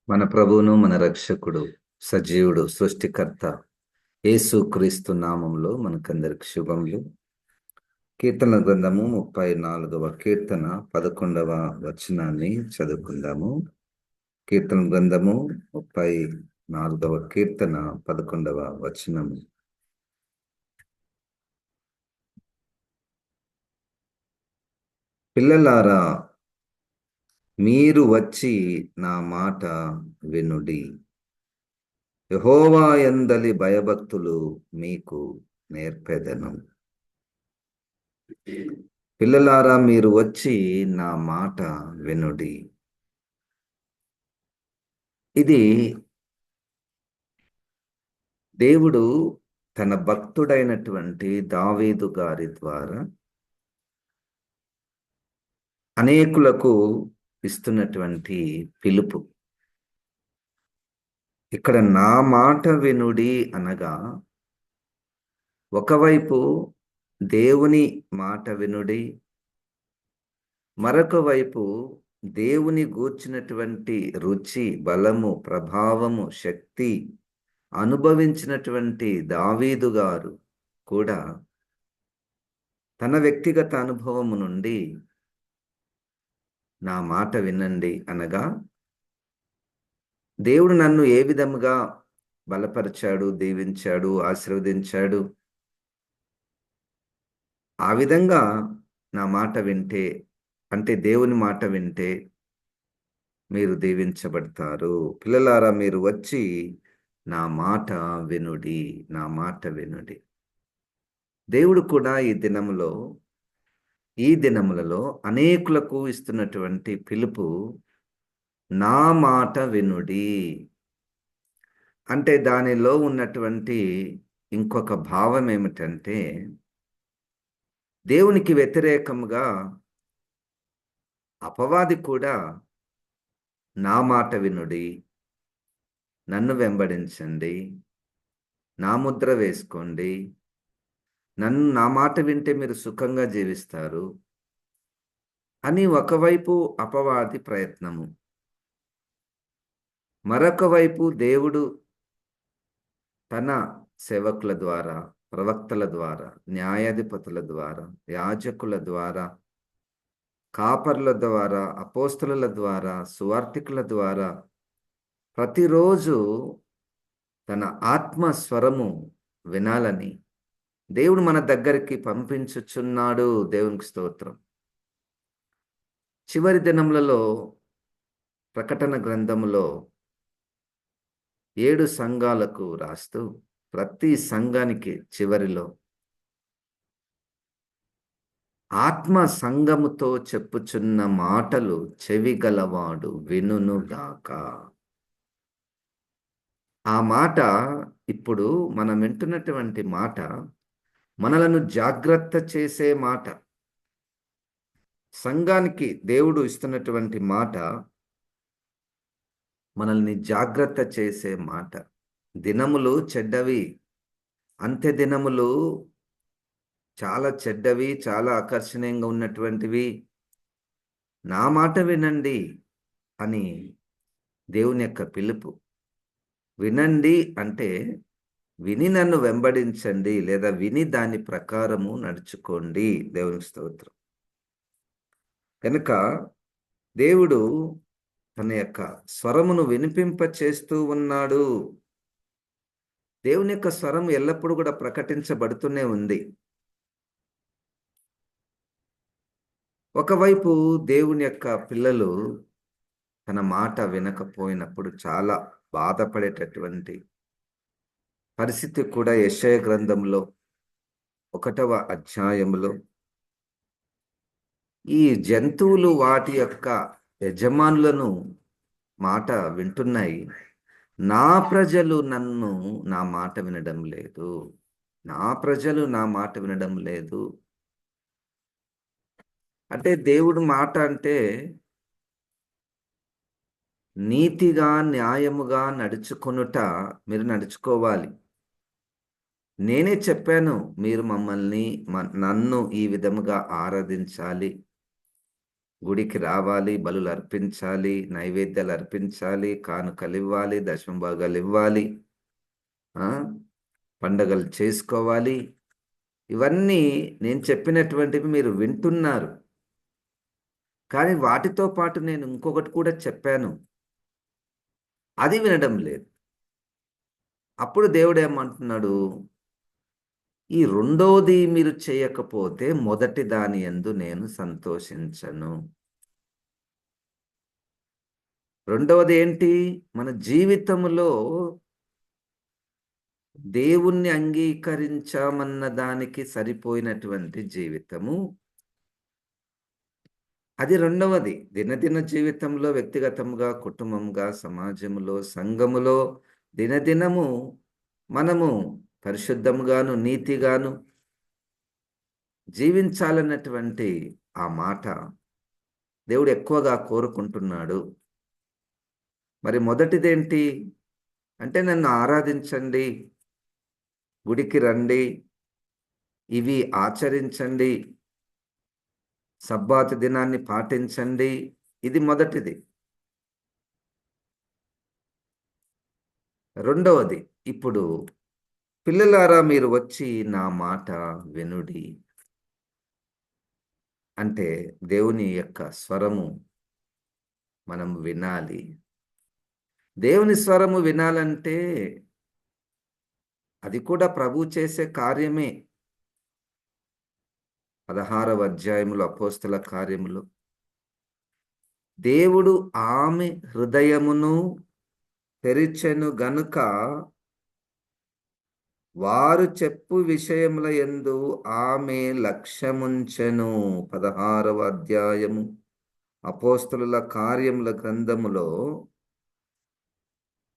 మన ప్రభువును మన రక్షకుడు సజీవుడు సృష్టికర్త యేసు క్రీస్తు నామంలో మనకందరికి శుభములు. కీర్తన గ్రంథము 34వ కీర్తన 11వ వచనాన్ని చదువుకుందాము. కీర్తన గ్రంథము 34వ కీర్తన 11వ వచనము. పిల్లలారా, మీరు వచ్చి నా మాట వినుడి. యెహోవా యందలి భయభక్తులు మీకు నేర్పెదను. పిల్లలారా, మీరు వచ్చి నా మాట వినుడి. ఇది దేవుడు తన భక్తుడైనటువంటి దావీదు గారి ద్వారా అనేకులకు ఇస్తున్నటువంటి పిలుపు. ఇక్కడ నా మాట వినుడి అనగా, ఒకవైపు దేవుని మాట వినుడి, మరొక వైపు దేవుని గూర్చినటువంటి రుచి, బలము, ప్రభావము, శక్తి అనుభవించినటువంటి దావీదు గారు కూడా తన వ్యక్తిగత అనుభవము నుండి నా మాట వినండి అనగా, దేవుడు నన్ను ఏ విధముగా బలపరిచాడు, దీవించాడు, ఆశీర్వదించాడు, ఆ విధంగా నా మాట వింటే, అంటే దేవుని మాట వింటే మీరు దీవించబడతారు. పిల్లలారా, మీరు వచ్చి నా మాట వినుడి, నా మాట వినుడి. దేవుడు కూడా ఈ దినములలో అనేకులకు ఇస్తున్నటువంటి పిలుపు, నా మాట వినుడి. అంటే దానిలో ఉన్నటువంటి ఇంకొక భావం ఏమిటంటే, దేవునికి వ్యతిరేకంగా అపవాది కూడా నా మాట వినుడి, నన్ను వెంబడించండి, నా ముద్ర వేసుకోండి, నా మాట వింటే మీరు సుఖంగా జీవిస్తారు అని ఒకవైపు అపవాది ప్రయత్నము, మరొక వైపు దేవుడు తన సేవకుల ద్వారా, ప్రవక్తల ద్వారా, న్యాయాధిపతుల ద్వారా, యాజకుల ద్వారా, కాపర్ల ద్వారా, అపోస్తలుల ద్వారా, సువార్తికుల ద్వారా ప్రతిరోజు తన ఆత్మ స్వరము వినాలని దేవుడు మన దగ్గరికి పంపించుచున్నాడు. దేవునికి స్తోత్రం. చివరి దినములలో ప్రకటన గ్రంథములో 7 సంఘాలకు రాస్తూ, ప్రతి సంఘానికి చివరిలో ఆత్మ సంఘముతో చెప్పుచున్న మాటలు చెవిగలవాడు వినుగాక. ఆ మాట, ఇప్పుడు మనం వింటున్నటువంటి మాట, మనలను జాగ్రత్త చేసే మాట. సంఘానికి దేవుడు ఇస్తున్నటువంటి మాట మనల్ని జాగ్రత్త చేసే మాట. దినములు చెడ్డవి, అంత్య దినములు చాలా చెడ్డవి, చాలా ఆకర్షణీయంగా ఉన్నటువంటివి. నా మాట వినండి అని దేవుని యొక్క పిలుపు. వినండి అంటే విని నన్ను వెంబడించండి, లేదా విని దాని ప్రకారము నడుచుకోండి. దేవునికి స్తోత్రం. కనుక దేవుడు తన యొక్క స్వరమును వినిపింప చేస్తూ ఉన్నాడు. దేవుని యొక్క స్వరం ఎల్లప్పుడూ కూడా ప్రకటించబడుతూనే ఉంది. ఒకవైపు దేవుని యొక్క పిల్లలు తన మాట వినకపోయినప్పుడు చాలా బాధపడేటటువంటి పరిస్థితి కూడా యెషయా గ్రంథంలో 1వ అధ్యాయంలో, ఈ జంతువులు వాటి యొక్క యజమానులను మాట వింటున్నాయి, నా ప్రజలు నా మాట వినడం లేదు, నా ప్రజలు నా మాట వినడం లేదు. అంటే దేవుడు మాట అంటే నీతిగా, న్యాయముగా నడుచుకొనుట. మీరు నడుచుకోవాలి. నేనే చెప్పాను, మీరు నన్ను ఈ విధముగా ఆరాధించాలి, గుడికి రావాలి, బలులు అర్పించాలి, నైవేద్యాలు అర్పించాలి, కానుకలు ఇవ్వాలి, దశమ భాగాలు ఇవ్వాలి, ఆ? పండగలు చేసుకోవాలి. ఇవన్నీ నేను చెప్పినటువంటివి మీరు వింటున్నారు. కానీ వాటితో పాటు నేను ఇంకొకటి కూడా చెప్పాను. అది వినడం లేదు. అప్పుడు దేవుడు ఏమంటున్నాడు? ఈ రెండోది మీరు చేయకపోతే మొదటి దాని యందు నేను సంతోషించను. రెండవది ఏంటి? మన జీవితంలో దేవుణ్ణి అంగీకరించామన్న దానికి సరిపోయినటువంటి జీవితము. అది రెండవది. దినదిన జీవితంలో వ్యక్తిగతంగా, కుటుంబంగా, సమాజంలో, సంఘములో దినదినము మనము పరిశుద్ధముగాను, నీతిగాను జీవించాలన్నటువంటి ఆ మాట దేవుడు ఎక్కువగా కోరుకుంటున్నాడు. మరి మొదటిదేంటి అంటే, నన్ను ఆరాధించండి, గుడికి రండి, ఇవి ఆచరించండి, సబ్బాతు దినాన్ని పాటించండి. ఇది మొదటిది. రెండవది, ఇప్పుడు పిల్లలారా మీరు వచ్చి నా మాట వినుడి. అంటే దేవుని యొక్క స్వరము మనం వినాలి. దేవుని స్వరము వినాలంటే అది కూడా ప్రభు చేసే కార్యమే. 16వ అధ్యాయములో అపోస్తల కార్యములు దేవుడు ఆమె హృదయమును తెరిచెను గనుక వారు చెప్పు విషయముల యందు ఆమె లక్ష్యముంచెను. 16వ అధ్యాయము అపోస్తలుల కార్యముల గ్రంథములో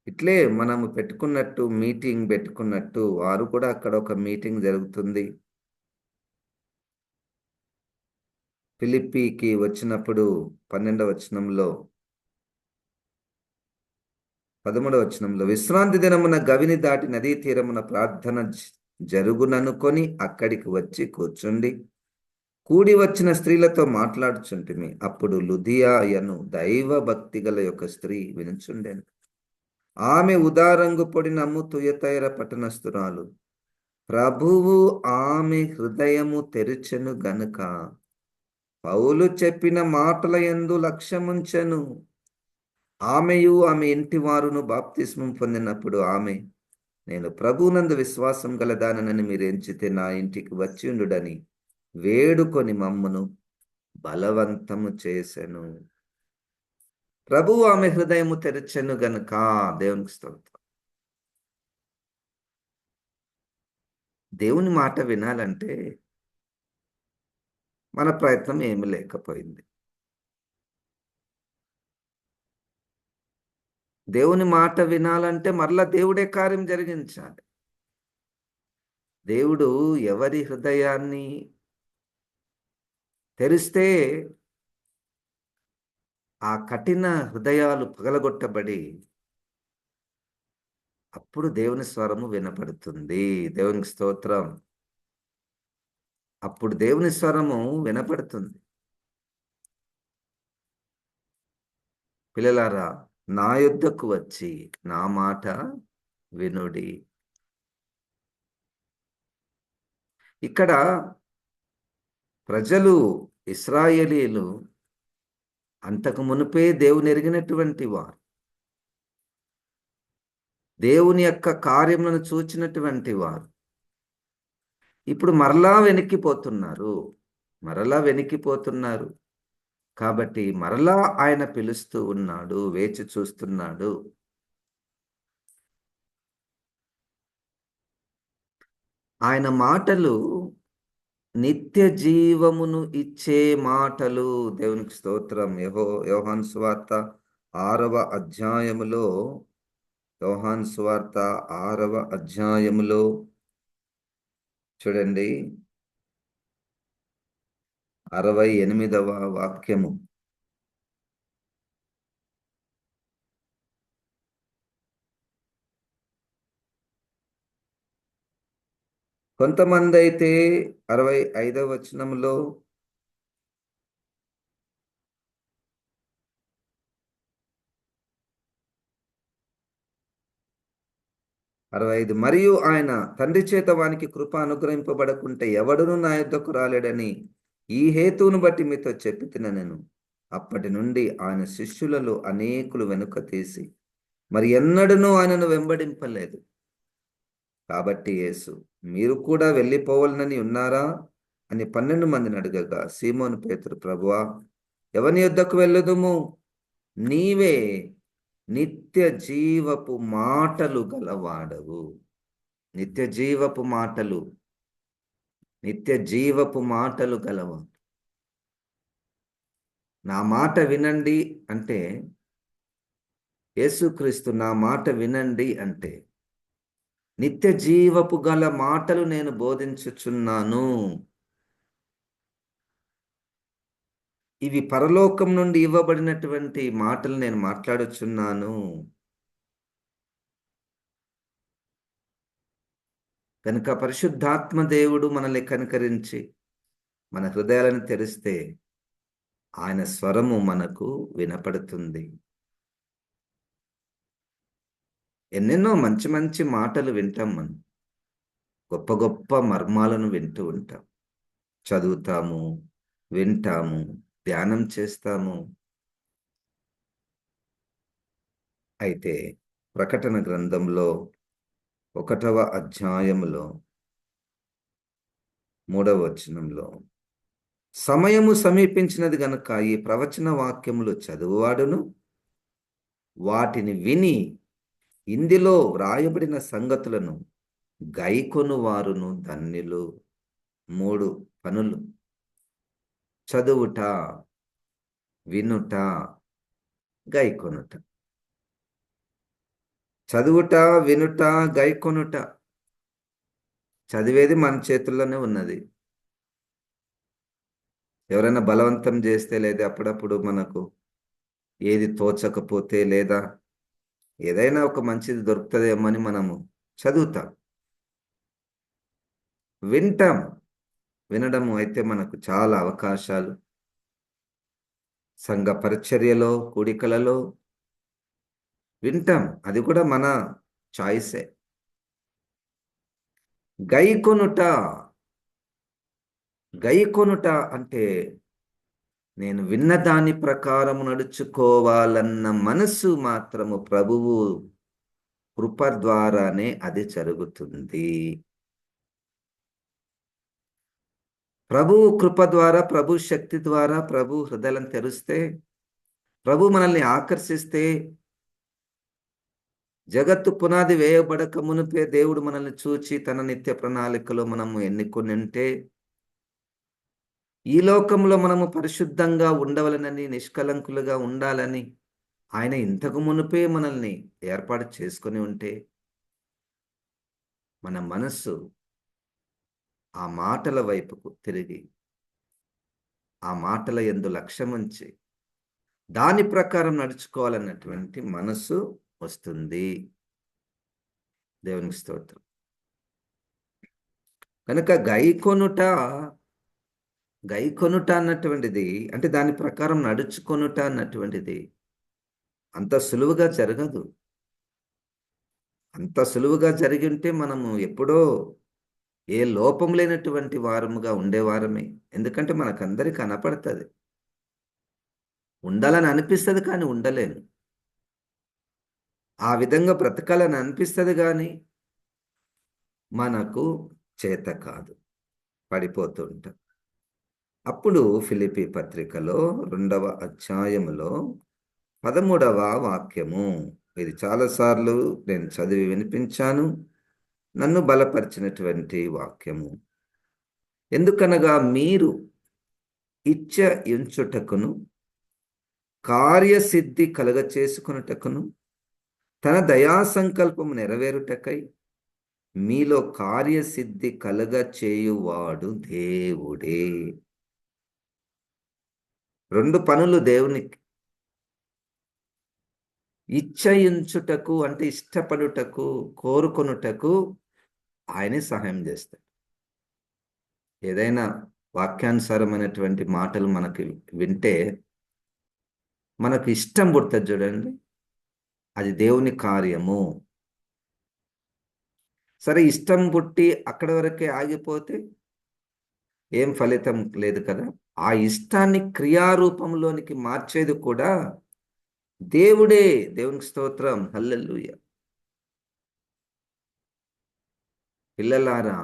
ఇట్లే మనము పెట్టుకున్నట్టు, మీటింగ్ పెట్టుకున్నట్టు వారు కూడా అక్కడ ఒక మీటింగ్ జరుగుతుంది. ఫిలిప్పీకి వచ్చినప్పుడు 12వ వచనంలో 13వ వచనంలో విశ్రాంతి దినమున గవిని దాటి నదీ తీరమున ప్రార్థన జరుగుననుకొని అక్కడికి వచ్చి కూర్చుండి కూడి వచ్చిన స్త్రీలతో మాట్లాడుచుంటిమి. అప్పుడు లుదియాయను దైవ భక్తి గల యొక్క స్త్రీ వినుచుండెను. ఆమె ఉదారంగు పొడినమ్ము తుయతైర పట్టణస్థురాలు. ప్రభువు ఆమె హృదయము తెరిచెను గనుక పౌలు చెప్పిన మాటల యందు లక్ష్యముంచెను. ఆమెయు ఆమె ఇంటి వారును బాప్తిస్మం పొందినప్పుడు ఆమె, నేను ప్రభువునందు విశ్వాసం గలదానని మీరు ఎంచితే నా ఇంటికి వచ్చి ఉండుడని వేడుకొని మమ్మను బలవంతము చేసెను. ప్రభువు ఆమె హృదయము తెరచెను గనుక. దేవునికి స్తోత్రం. దేవుని మాట వినాలంటే మన ప్రయత్నం ఏమి లేకపోయింది. దేవుని మాట వినాలంటే మరలా దేవుడే కార్యం జరిగించాలి. దేవుడు ఎవరి హృదయాన్ని తెరిస్తే ఆ కఠిన హృదయాలు పగలగొట్టబడి అప్పుడు దేవుని స్వరము వినపడుతుంది. దేవునికి స్తోత్రం. అప్పుడు దేవుని స్వరము వినపడుతుంది. పిల్లలారా, నా యొద్దకు వచ్చి నా మాట వినుడి. ఇక్కడ ప్రజలు, ఇశ్రాయేలీలు అంతకు మునుపే దేవుని ఎరిగినటువంటి వారు, దేవుని యొక్క కార్యములను చూచినటువంటి వారు ఇప్పుడు మరలా వెనక్కిపోతున్నారు. కాబట్టి మరలా ఆయన పిలుస్తూ ఉన్నాడు, వేచి చూస్తున్నాడు. ఆయన మాటలు నిత్య జీవమును ఇచ్చే మాటలు. దేవునికి స్తోత్రం. యోహాను సువార్త 6వ అధ్యాయములో, యోహాను సువార్త 6వ అధ్యాయములో చూడండి, 68వ వాక్యము. కొంతమంది అయితే 65వ వచనంలో 65. మరియు ఆయన తండ్రి చేత వానికి కృప అనుగ్రహింపబడకుంటే ఎవడును నా యొద్దకు రాలేడని ఈ హేతువును బట్టి మీతో చెప్పి నేను. అప్పటి నుండి ఆయన శిష్యులలో అనేకులు వెనుక తీసి మరి ఎన్నడూనూ ఆయనను వెంబడింపలేదు. కాబట్టి యేసు, మీరు కూడా వెళ్ళిపోవాలని ఉన్నారా అని 12 మందిని అడగగా, సీమోను పేతురు, ప్రభువా, ఎవని యొద్దకు వెళ్ళుదుము? నీవే నిత్య జీవపు మాటలు గలవాడవు. నిత్య జీవపు మాటలు, నిత్య జీవపు మాటలు గలవాడు. నా మాట వినండి అంటే, యేసుక్రీస్తు నా మాట వినండి అంటే, నిత్య జీవపు గల మాటలు నేను బోధించుచున్నాను. ఇవి పరలోకం నుండి ఇవ్వబడినటువంటి మాటలు నేను మాట్లాడుచున్నాను. కనుక పరిశుద్ధాత్మ దేవుడు మనల్ని కనికరించి మన హృదయాలను తెరిస్తే ఆయన స్వరము మనకు వినపడుతుంది. ఎన్నెన్నో మంచి మంచి మాటలు వింటాం మనం. గొప్ప గొప్ప మర్మాలను వింటూ ఉంటాం. చదువుతాము, వింటాము, ధ్యానం చేస్తాము. అయితే ప్రకటన గ్రంథంలో 1వ అధ్యాయములో 3వ వచనంలో, సమయము సమీపించినది గనుక ఈ ప్రవచన వాక్యములు చదువువాడును వాటిని విని ఇందులో వ్రాయబడిన సంగతులను గైకొను వారును ధన్యులు. 3 పనులు: చదువుట, వినుట, గైకొనుట. చదువుట, వినుట, గైకొనుట. చదివేది మన చేతుల్లోనే ఉన్నది. ఎవరైనా బలవంతం చేస్తే, లేదా అప్పుడప్పుడు మనకు ఏది తోచకపోతే, లేదా ఏదైనా ఒక మంచిది దొరుకుతుందేమో అని మనము చదువుతాం. వింటాం. వినడము అయితే మనకు చాలా అవకాశాలు. సంఘ పరిచర్యలో, కూడికలలో వింటాం. అది కూడా మన చాయిసే. గైకొనుట, గైకొనుట అంటే నేను విన్న దాని ప్రకారము నడుచుకోవాలన్న మనసు మాత్రము ప్రభువు కృప ద్వారానే అది జరుగుతుంది. ప్రభు కృప ద్వారా, ప్రభు శక్తి ద్వారా, ప్రభు హృదయం తెరిస్తే, ప్రభు మనల్ని ఆకర్షిస్తే, జగత్తు పునాది వేయబడక మునిపే దేవుడు మనల్ని చూచి తన నిత్య ప్రణాళికలో మనము ఎన్నుకొని ఉంటే, ఈ లోకంలో మనము పరిశుద్ధంగా ఉండవలనని, నిష్కలంకులుగా ఉండాలని ఆయన ఇంతకు మునిపే మనల్ని ఏర్పాటు చేసుకొని ఉంటే, మన మనస్సు ఆ మాటల వైపుకు తిరిగి, ఆ మాటల యందు లక్ష్యముంచి దాని ప్రకారం నడుచుకోవాలన్నటువంటి మనసు వస్తుంది. దేవునికి స్తోత్రం. కనుక గైకొనుట, గైకొనుట అన్నటువంటిది అంటే దాని ప్రకారం నడుచుకొనుట అన్నటువంటిది అంత సులువుగా జరగదు. అంత సులువుగా జరిగింటే మనము ఎప్పుడో ఏ లోపం లేనటువంటి వారముగా ఉండేవారమే. ఎందుకంటే మనకందరికి కనపడుతుంది. ఉండాలని అనిపిస్తుంది కానీ ఉండలేను. ఆ విధంగా బ్రతకాలని అనిపిస్తుంది కానీ మనకు చేత కాదు, పడిపోతూ ఉంటాం. అప్పుడు ఫిలిప్పీ పత్రికలో 2వ అధ్యాయములో 13వ వాక్యము, ఇది చాలాసార్లు నేను చదివి వినిపించాను, నన్ను బలపరిచినటువంటి వాక్యము. ఎందుకనగా మీరు ఇచ్చ ఎంచుటకును కార్యసిద్ధి కలుగచేసుకొనుటకును తన దయా సంకల్పము నెరవేరుటకై మీలో కార్యసిద్ధి కలుగ చేయువాడు దేవుడే. 2 పనులు దేవునికి. ఇచ్చయించుటకు అంటే ఇష్టపడుటకు, కోరుకొనుటకు ఆయనే సహాయం చేస్తాడు. ఏదైనా వాక్యానుసారమైనటువంటి మాటలు మనకి వింటే మనకు ఇష్టం పుడుతుంది చూడండి, అది దేవుని కార్యము. సరే, ఇష్టం పుట్టి అక్కడి వరకే ఆగిపోతే ఏం ఫలితం లేదు కదా. ఆ ఇష్టాన్ని క్రియారూపంలోనికి మార్చేది కూడా దేవుడే. దేవునికి స్తోత్రం, హల్లెలూయా. పిల్లలారా,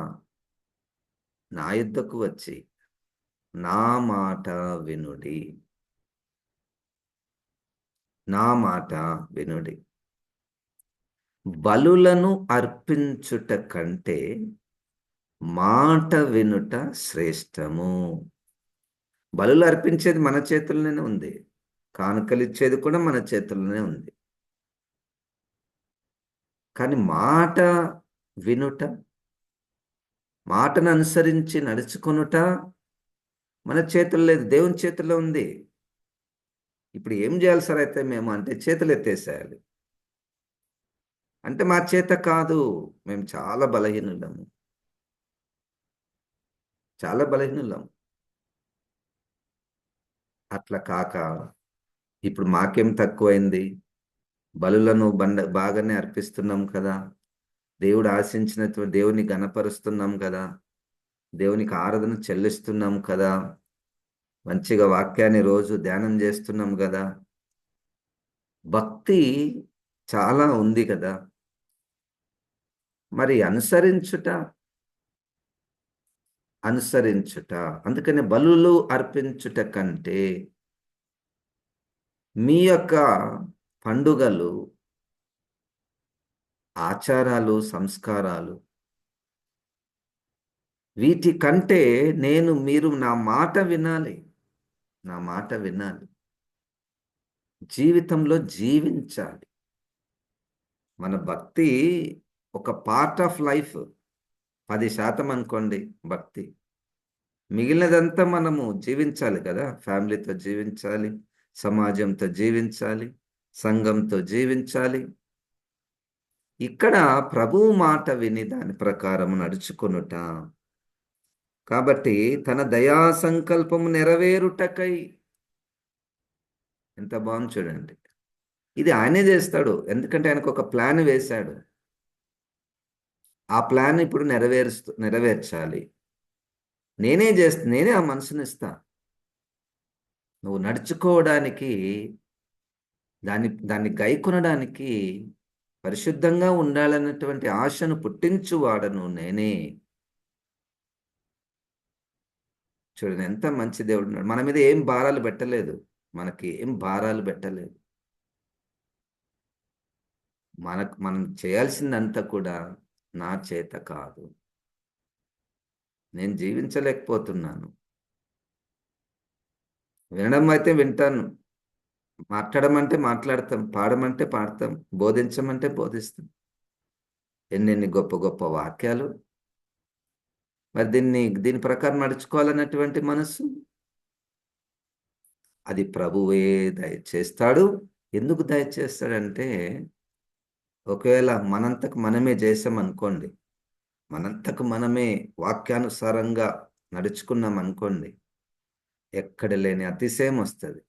నా యుద్ధకు వచ్చి నా మాట వినుడి. నా మాట వినుడి. బలులను అర్పించుట కంటే మాట వినుట శ్రేష్టము. బలులు అర్పించేది మన చేతుల్లోనే ఉంది. కానుకలిచ్చేది కూడా మన చేతుల్లోనే ఉంది. కానీ మాట వినుట, మాటను అనుసరించి నడుచుకొనుట మన చేతుల్లో లేదు, దేవుని చేతుల్లో ఉంది. ఇప్పుడు ఏం చేయాలి సార్ అయితే మేము అంటే చేతులు ఎత్తేసేయాలి. అంటే మా చేత కాదు, మేము చాలా బలహీనులము, చాలా బలహీనులం. అట్లా కాక ఇప్పుడు మాకేం తక్కువైంది, బలులను బాగానే అర్పిస్తున్నాం కదా, దేవుడు ఆశించినటువంటి దేవుని గణపరుస్తున్నాం కదా, దేవునికి ఆరాధన చెల్లిస్తున్నాం కదా, మంచిగా వాక్యాన్ని రోజు ధ్యానం చేస్తున్నాం కదా, భక్తి చాలా ఉంది కదా. మరి అనుసరించుట, అందుకని బలులు అర్పించుట కంటే మీ యొక్క పండుగలు, ఆచారాలు, సంస్కారాలు, వీటి కంటే మీరు నా మాట వినాలి. నా మాట వినాలి, జీవితంలో జీవించాలి. మన భక్తి ఒక పార్ట్ ఆఫ్ లైఫ్, 10% అనుకోండి భక్తి. మిగిలినదంతా మనము జీవించాలి కదా. ఫ్యామిలీతో జీవించాలి, సమాజంతో జీవించాలి, సంఘంతో జీవించాలి. ఇక్కడ ప్రభువు మాట విని దాని ప్రకారం నడుచుకొనుట. కాబట్టి తన దయా సంకల్పము నెరవేరుటకై, ఎంత బాగుంది చూడండి. ఇది ఆయనే చేస్తాడు, ఎందుకంటే ఆయనకు ఒక ప్లాన్ వేశాడు. ఆ ప్లాన్ ఇప్పుడు నెరవేర్చాలి. నేనే ఆ మనసుని ఇస్తా. నువ్వు నడుచుకోవడానికి, దాన్ని గైకొనడానికి, పరిశుద్ధంగా ఉండాలన్నటువంటి ఆశను పుట్టించువాడను నేనే. చూడండి ఎంత మంచి దేవుడు ఉన్నాడు. మన మీద ఏం భారాలు పెట్టలేదు, మనకి ఏం భారాలు పెట్టలేదు. మనం చేయాల్సిందంతా కూడా నా చేత కాదు, నేను జీవించలేకపోతున్నాను. వినడం అయితే వింటాను, మాట్లాడమంటే మాట్లాడతాం, పాడమంటే పాడతాం, బోధించమంటే బోధిస్తాం. ఎన్నెన్ని గొప్ప గొప్ప వాక్యాలు. మరి దీని ప్రకారం నడుచుకోవాలన్నటువంటి మనస్సు అది ప్రభువే దయచేస్తాడు. ఎందుకు దయచేస్తాడంటే, ఒకవేళ మనంతకు మనమే చేసామనుకోండి, మనంతకు మనమే వాక్యానుసారంగా నడుచుకున్నాం అనుకోండి, ఎక్కడ లేని అతిశయం వస్తుంది,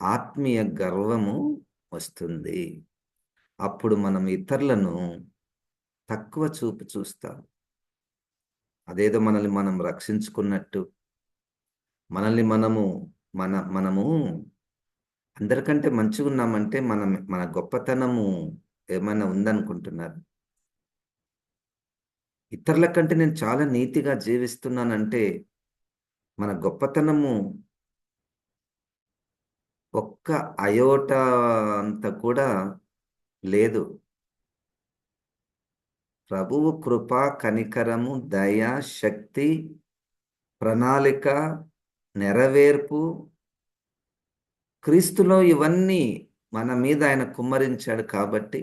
ఆత్మీయ గర్వము వస్తుంది. అప్పుడు మనం ఇతరులను తక్కువ చూపు చూస్తాం. అదేదో మనల్ని మనం రక్షించుకున్నట్టు, మనల్ని మనము అందరికంటే మంచిగా ఉన్నామంటే మన గొప్పతనము ఏమైనా ఉందనుకుంటున్నారు. ఇతరుల కంటే నేను చాలా నీతిగా జీవిస్తున్నానంటే మన గొప్పతనము ఒక్క అయోటా అంత కూడా లేదు. ప్రభువు కృప, కనికరము, దయ, శక్తి, ప్రణాళిక, నెరవేర్పు, క్రీస్తులో ఇవన్నీ మన మీద ఆయన కుమ్మరించాడు. కాబట్టి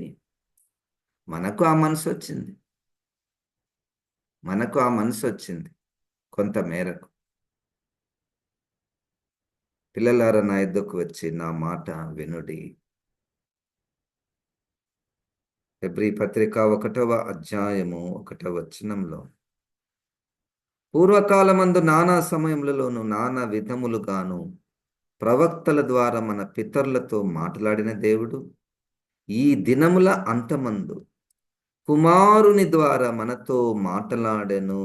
మనకు ఆ మనసు వచ్చింది, కొంత మేరకు. పిల్లలారా, నా యొద్దకు వచ్చి నా మాట వినుడి. హెబ్రీ పత్రిక 1వ అధ్యాయము 1వ వచనంలో, పూర్వకాలమందు నానా సమయములలోను నానా విధములుగాను ప్రవక్తల ద్వారా మన పితరులతో మాట్లాడిన దేవుడు, ఈ దినముల అంతమందు కుమారుని ద్వారా మనతో మాటలాడెను.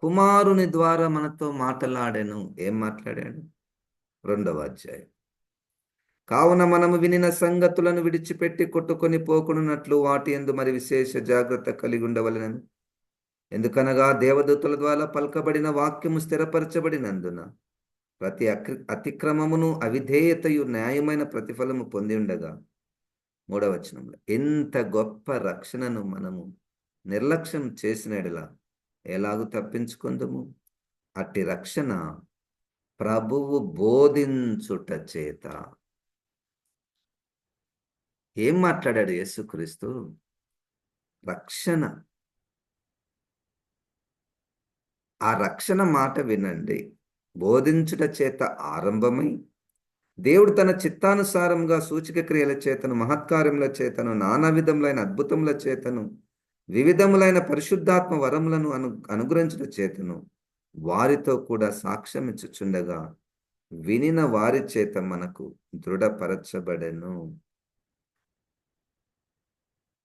కుమారుని ద్వారా మనతో మాటలాడెను. ఏం మాట్లాడాడు? 2వ అధ్యాయం. కావున మనము వినిన సంగతులను విడిచిపెట్టి కొట్టుకొని పోకున్నట్లు వాటి యందు మరి విశేష జాగ్రత్త కలిగి ఉండవలెనని. ఎందుకనగా దేవదూతల ద్వారా పలకబడిన వాక్యము స్థిరపరచబడినందున ప్రతి అతిక్రమమును అవిధేయతయు న్యాయమైన ప్రతిఫలము పొంది ఉండగా. 3వ వచనంలో, ఎంత గొప్ప రక్షణను మనము నిర్లక్ష్యం చేసిన ఎడల ఎలాగు తప్పించుకుందుము? అట్టి రక్షణ ప్రభువు బోధించుట చేత. ఏం మాట్లాడాడు యేసుక్రీస్తు? రక్షణ. ఆ రక్షణ మాట వినండి. బోధించుట చేత ఆరంభమై దేవుడు తన చిత్తానుసారంగా సూచక క్రియల చేతను, మహత్కార్యముల చేతను, నానా విధములైన అద్భుతముల చేతను, వివిధములైన పరిశుద్ధాత్మ వరములను అనుగ్రహించుట చేతను వారితో కూడా సాక్ష్యం ఇచ్చుచుండగా వినిన వారి చేత మనకు దృఢపరచబడెను.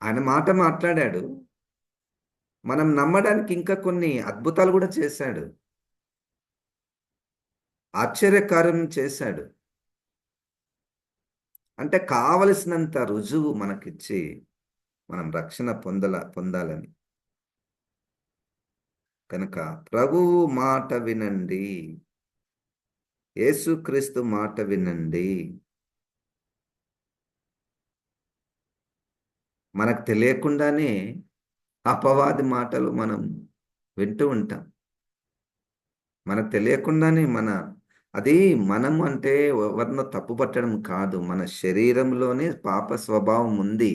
ఆయన మాట మాట్లాడాడు. మనం నమ్మడానికి ఇంకా కొన్ని అద్భుతాలు కూడా చేశాడు. ఆశ్చర్యకార్యం చేశాడు. అంటే కావలసినంత రుజువు మనకిచ్చి మనం రక్షణ పొందాలని. కనుక ప్రభువు మాట వినండి. యేసుక్రీస్తు మాట వినండి. మనకు తెలియకుండానే అపవాది మాటలు మనం వింటూ ఉంటాం. మనకు తెలియకుండానే అది మనం అంటే ఎవరినో తప్పు పట్టడం కాదు. మన శరీరంలోనే పాప స్వభావం ఉంది.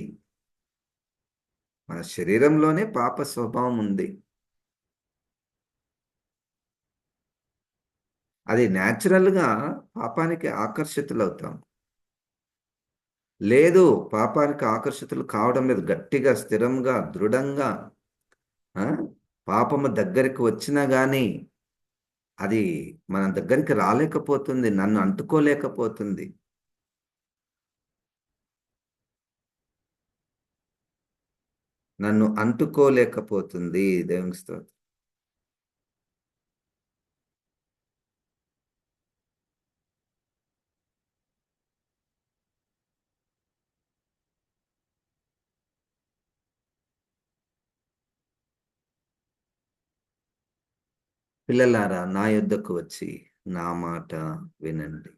మన శరీరంలోనే పాప స్వభావం ఉంది. అది న్యాచురల్గా పాపానికి ఆకర్షితులవుతాం. లేదు, పాపానికి ఆకర్షితులు కావడం లేదు. గట్టిగా, స్థిరంగా, దృఢంగా పాపము దగ్గరికి వచ్చినా కానీ అది మన దగ్గరికి రాలేకపోతుంది, నన్ను అంటుకోలేకపోతుంది. దేవునికి స్తోత్రం. పిల్లలారా, నా యొద్దకు వచ్చి నా మాట వినండి.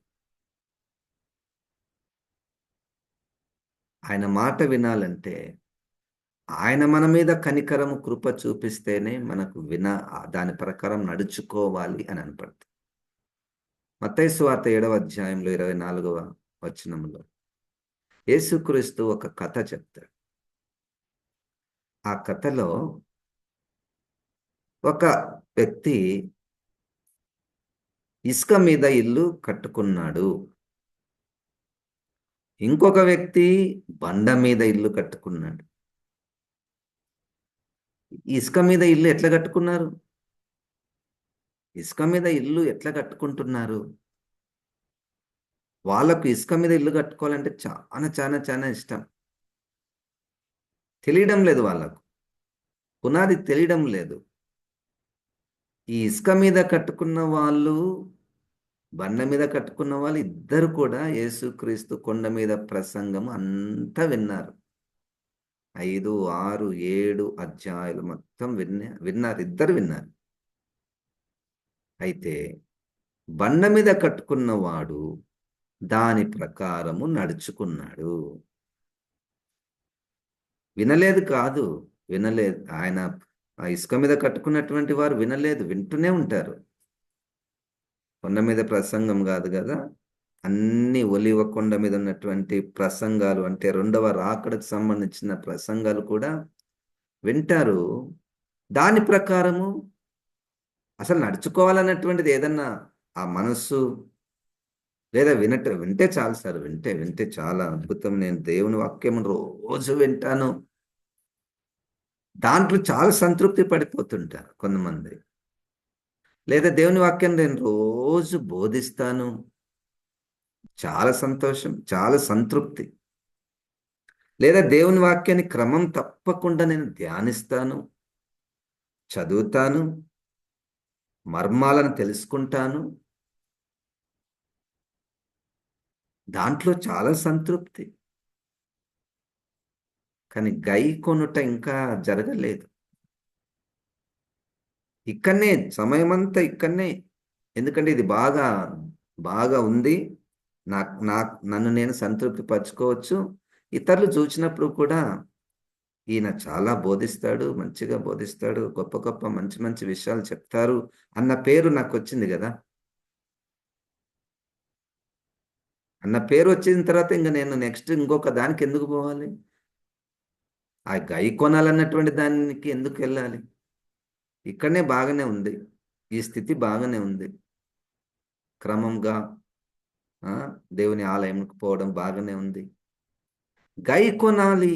ఆయన మాట వినాలంటే ఆయన మన మీద కనికరము, కృప చూపిస్తేనే మనకు దాని ప్రకారం నడుచుకోవాలి అని అనపడుతుంది. మత్తయి సువార్త 7వ అధ్యాయంలో 24వ వచనంలో యేసుక్రీస్తు ఒక కథ చెప్తాడు. ఆ కథలో ఒక వ్యక్తి ఇసుక మీద ఇల్లు కట్టుకున్నాడు. ఇంకొక వ్యక్తి బండ మీద ఇల్లు కట్టుకున్నాడు. ఇసుక మీద ఇల్లు ఎట్లా కట్టుకున్నారు? ఇసుక మీద ఇల్లు ఎట్లా కట్టుకుంటున్నారు? వాళ్ళకు ఇసుక మీద ఇల్లు కట్టుకోవాలంటే చాలా చాలా చాలా ఇష్టం. తెలియడం లేదు వాళ్ళకు, పునాది తెలియడం లేదు. ఈ ఇసుక మీద కట్టుకున్న వాళ్ళు, బండ మీద కట్టుకున్న వాళ్ళు ఇద్దరు కూడా యేసుక్రీస్తు కొండ మీద ప్రసంగం అంతా విన్నారు. 5, 6, 7 అధ్యాయులు మొత్తం విన్నారు. ఇద్దరు విన్నారు. అయితే బండ మీద కట్టుకున్నవాడు దాని ప్రకారము నడుచుకున్నాడు. వినలేదు కాదు, వినలేదు. ఆయన ఆ ఇసుక మీద కట్టుకున్నటువంటి వారు వినలేదు, వింటూనే ఉంటారు. కొండ మీద ప్రసంగం కాదు కదా, అన్ని ఒలివ కొండ మీద ఉన్నటువంటి ప్రసంగాలు, అంటే 2వ రాకడకు సంబంధించిన ప్రసంగాలు కూడా వింటారు. దాని ప్రకారము అసలు నడుచుకోవాలన్నటువంటిది ఏదన్నా ఆ మనస్సు లేదా వింటే చాలు సార్. వింటే చాలా అద్భుతం. నేను దేవుని వాక్యం రోజు వింటాను, దాంట్లో చాలా సంతృప్తి పడిపోతుంటారు కొంతమంది. లేదా దేవుని వాక్యం నేను రోజు బోధిస్తాను, చాలా సంతోషం, చాలా సంతృప్తి. లేదా దేవుని వాక్యాన్ని క్రమం తప్పకుండా నేను ధ్యానిస్తాను, చదువుతాను, మర్మాలను తెలుసుకుంటాను. దాంట్లో చాలా సంతృప్తి. కానీ గైకొనుట ఇంకా జరగలేదు. ఇక్కడనే సమయమంతా ఇక్కడనే. ఎందుకంటే ఇది బాగా బాగా ఉంది. నన్ను నేను సంతృప్తి పరచుకోవచ్చు. ఇతరులు చూసినప్పుడు కూడా ఈయన చాలా బోధిస్తాడు, మంచిగా బోధిస్తాడు, గొప్ప గొప్ప మంచి మంచి విషయాలు చెప్తారు అన్న పేరు నాకు వచ్చింది కదా. అన్న పేరు వచ్చిన తర్వాత ఇంక నేను నెక్స్ట్ ఇంకొక దానికి ఎందుకు పోవాలి? ఆ గై కొనాలన్నటువంటి దానికి ఎందుకు వెళ్ళాలి? ఇక్కడనే బాగానే ఉంది. ఈ స్థితి బాగానే ఉంది. క్రమంగా ఆ, దేవుని ఆలయంకు పోవడం బాగానే ఉంది. గై కొనాలి,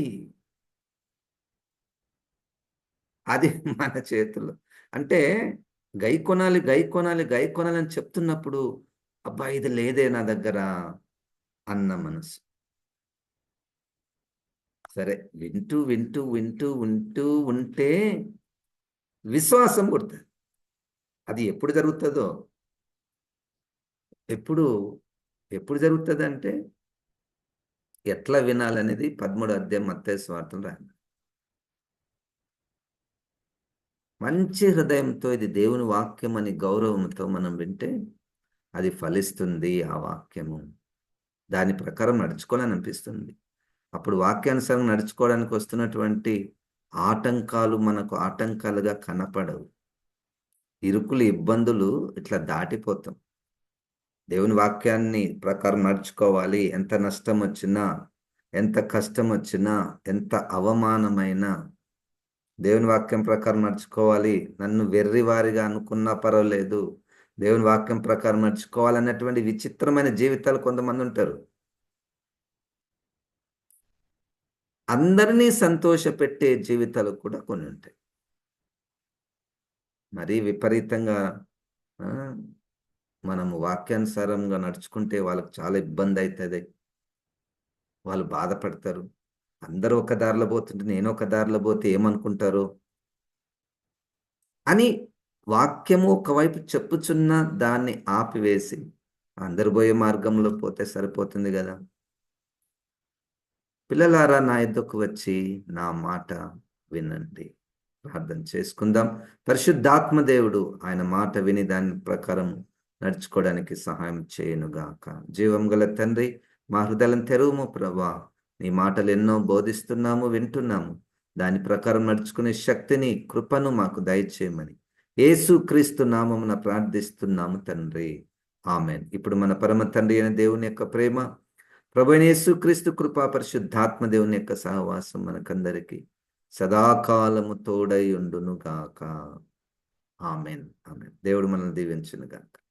అది మన చేతుల్లో. అంటే గై కొనాలి, గై కొనాలి, గై కొనాలి అని చెప్తున్నప్పుడు, అబ్బా ఇది లేదే నా దగ్గర అన్న మనసు. సరే, వింటూ వింటూ వింటూ వింటూ ఉంటే విశ్వాసం పుడుతుంది. అది ఎప్పుడు జరుగుతుందో, ఎప్పుడు ఎప్పుడు జరుగుతుంది అంటే, ఎట్లా వినాలనేది 13వ అధ్యాయం మత్తయి సువార్తలో రాయండి. మంచి హృదయంతో ఇది దేవుని వాక్యం అని గౌరవంతో మనం వింటే అది ఫలిస్తుంది. ఆ వాక్యము దాని ప్రకారం నడుచుకోవాలని అనిపిస్తుంది. అప్పుడు వాక్యానుసారం నడుచుకోవడానికి వస్తున్నటువంటి ఆటంకాలు మనకు ఆటంకాలుగా కనపడవు. ఇరుకులు, ఇబ్బందులు ఇట్లా దాటిపోతాం. దేవుని వాక్యాన్ని ప్రకారం నడుచుకోవాలి. ఎంత నష్టం వచ్చినా, ఎంత కష్టం వచ్చినా, ఎంత అవమానమైనా దేవుని వాక్యం ప్రకారం నడుచుకోవాలి. నన్ను వెర్రివారిగా అనుకున్నా పర్వాలేదు, దేవుని వాక్యం ప్రకారం నడుచుకోవాలన్నటువంటి విచిత్రమైన జీవితాలు కొంతమంది ఉంటారు. అందరినీ సంతోషపెట్టే జీవితాలు కూడా కొన్ని ఉంటాయి. మరీ విపరీతంగా ఆ, మనము వాక్యానుసారంగా నడుచుకుంటే వాళ్ళకి చాలా ఇబ్బంది అవుతుంది. వాళ్ళు బాధపడతారు. అందరూ ఒక దారిలో పోతుంటే నేను ఒక దారిలో పోతే ఏమనుకుంటారు అని వాక్యము ఒకవైపు చెప్పుచున్న దాన్ని ఆపివేసి అందరు పోయే మార్గంలో పోతే సరిపోతుంది కదా. పిల్లలారా, నా యొద్దకు వచ్చి నా మాట వినండి. ప్రార్థన చేసుకుందాం. పరిశుద్ధాత్మ దేవుడు ఆయన మాట విని దాని ప్రకారం నడుచుకోవడానికి సహాయం చేయనుగాక. జీవం గల తండ్రి, మా హృదయాలను తెరువుము ప్రభా. నీ మాటలు ఎన్నో బోధిస్తున్నాము, వింటున్నాము. దాని ప్రకారం నడుచుకునే శక్తిని, కృపను మాకు దయచేయమని యేసు క్రీస్తు నామమున ప్రార్థిస్తున్నాము తండ్రి. ఆమెన్. ఇప్పుడు మన పరమ తండ్రి అయిన దేవుని యొక్క ప్రేమ, ప్రభువైన యేసుక్రీస్తు కృపా, పరిశుద్ధాత్మ దేవుని యొక్క సహవాసం మనకందరికి సదాకాలము తోడై ఉండును గాక. ఆమెన్. ఆమెన్. దేవుడు మనల్ని దీవించును గాక.